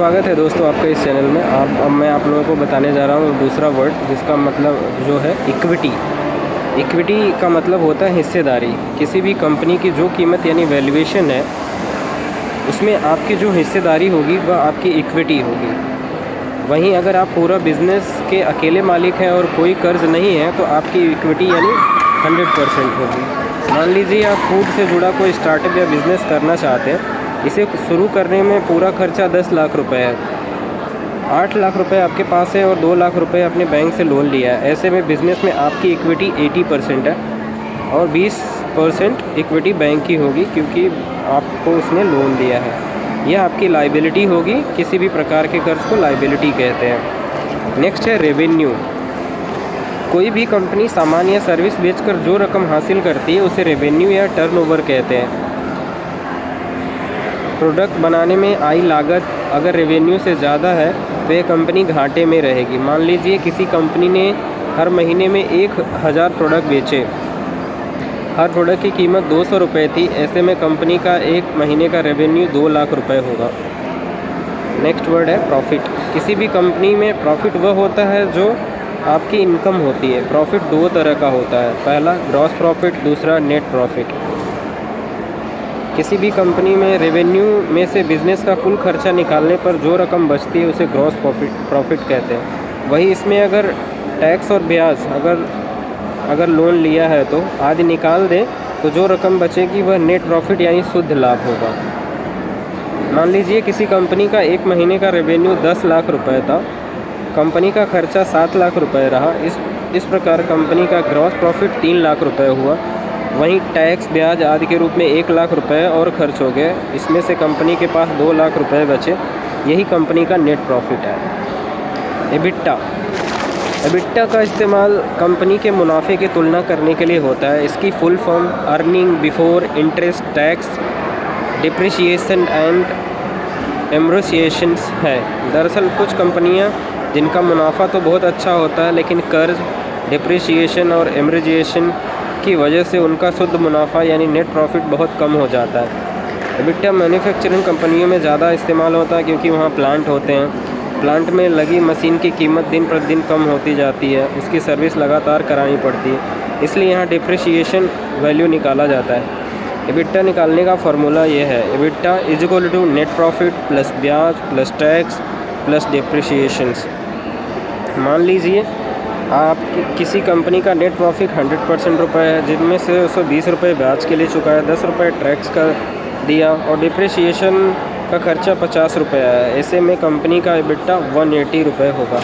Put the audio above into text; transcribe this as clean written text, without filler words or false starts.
स्वागत है दोस्तों आपका इस चैनल में। अब मैं आप लोगों को बताने जा रहा हूँ दूसरा वर्ड, जिसका मतलब जो है इक्विटी। इक्विटी का मतलब होता है हिस्सेदारी। किसी भी कंपनी की जो कीमत यानी वैल्यूएशन है, उसमें आपकी जो हिस्सेदारी होगी वह आपकी इक्विटी होगी। वहीं अगर आप पूरा बिज़नेस के अकेले मालिक हैं और कोई कर्ज नहीं है, तो आपकी इक्विटी यानी 100% होगी। मान लीजिए आप फूड से जुड़ा कोई स्टार्टअप या बिज़नेस करना चाहते हैं। इसे शुरू करने में पूरा खर्चा 10 लाख रुपए है। 8 लाख रुपए आपके पास है और 2 लाख रुपए अपने बैंक से लोन लिया है। ऐसे में बिज़नेस में आपकी इक्विटी 80% है और 20% इक्विटी बैंक की होगी, क्योंकि आपको उसने लोन दिया है। यह आपकी लायबिलिटी होगी। किसी भी प्रकार के कर्ज को लायबिलिटी कहते हैं। नेक्स्ट है रेवेन्यू। कोई भी कंपनी सामान या सर्विस बेचकर जो रकम हासिल करती है उसे रेवेन्यू या टर्नओवर कहते हैं। प्रोडक्ट बनाने में आई लागत अगर रेवेन्यू से ज़्यादा है तो यह कंपनी घाटे में रहेगी। मान लीजिए किसी कंपनी ने हर महीने में 1000 प्रोडक्ट बेचे। हर प्रोडक्ट की कीमत 200 रुपये थी। ऐसे में कंपनी का एक महीने का रेवेन्यू 2 लाख रुपए होगा। नेक्स्ट वर्ड है प्रॉफिट। किसी भी कंपनी में प्रॉफिट वह होता है जो आपकी इनकम होती है। प्रॉफिट दो तरह का होता है, पहला ग्रॉस प्रॉफिट, दूसरा नेट प्रॉफिट। किसी भी कंपनी में रेवेन्यू में से बिज़नेस का कुल खर्चा निकालने पर जो रकम बचती है उसे ग्रॉस प्रॉफिट कहते हैं। वही इसमें अगर टैक्स और ब्याज अगर लोन लिया है तो आदि निकाल दें तो जो रकम बचेगी वह नेट प्रॉफिट यानी शुद्ध लाभ होगा। मान लीजिए किसी कंपनी का एक महीने का रेवेन्यू 10 लाख रुपए था। कंपनी का खर्चा 7 लाख रुपए रहा। इस प्रकार कंपनी का ग्रॉस प्रॉफिट 3 लाख रुपए हुआ। वहीं टैक्स, ब्याज आदि के रूप में 1 लाख रुपए और खर्च हो गए। इसमें से कंपनी के पास 2 लाख रुपए बचे। यही कंपनी का नेट प्रॉफिट है। एबिटा का इस्तेमाल कंपनी के मुनाफे की तुलना करने के लिए होता है। इसकी full form earning before interest, tax, depreciation and amortisations है। दरअसल कुछ कंपनियां जिनका मुनाफा तो बहुत अच्छा होता है, लेकिन कर्ज, डिप्रिसिएशन और एमोर्टाइजेशन की वजह से उनका शुद्ध मुनाफा यानी नेट प्रॉफिट बहुत कम हो जाता है। एबिटा मैन्युफैक्चरिंग कंपनियों में ज़्यादा इस्तेमाल होता है, क्योंकि वहाँ प्लांट होते हैं। प्लांट में लगी मशीन की कीमत दिन प्रतिदिन कम होती जाती है। उसकी सर्विस लगातार करानी पड़ती है, इसलिए यहाँ डिप्रिसिएशन वैल्यू निकाला जाता है। एबिटा निकालने का फार्मूला ये है, EBITDA is equal to net profit plus ब्याज प्लस टैक्स प्लस डिप्रिसिएशंस। मान लीजिए आप किसी कंपनी का नेट प्रॉफिट 100% रुपये है, जिनमें से 120 रुपये ब्याज के लिए चुका है, 10 रुपये टैक्स का दिया और डिप्रिसिएशन का खर्चा 50 रुपये है। ऐसे में कंपनी का एबिटा 180 रुपये होगा।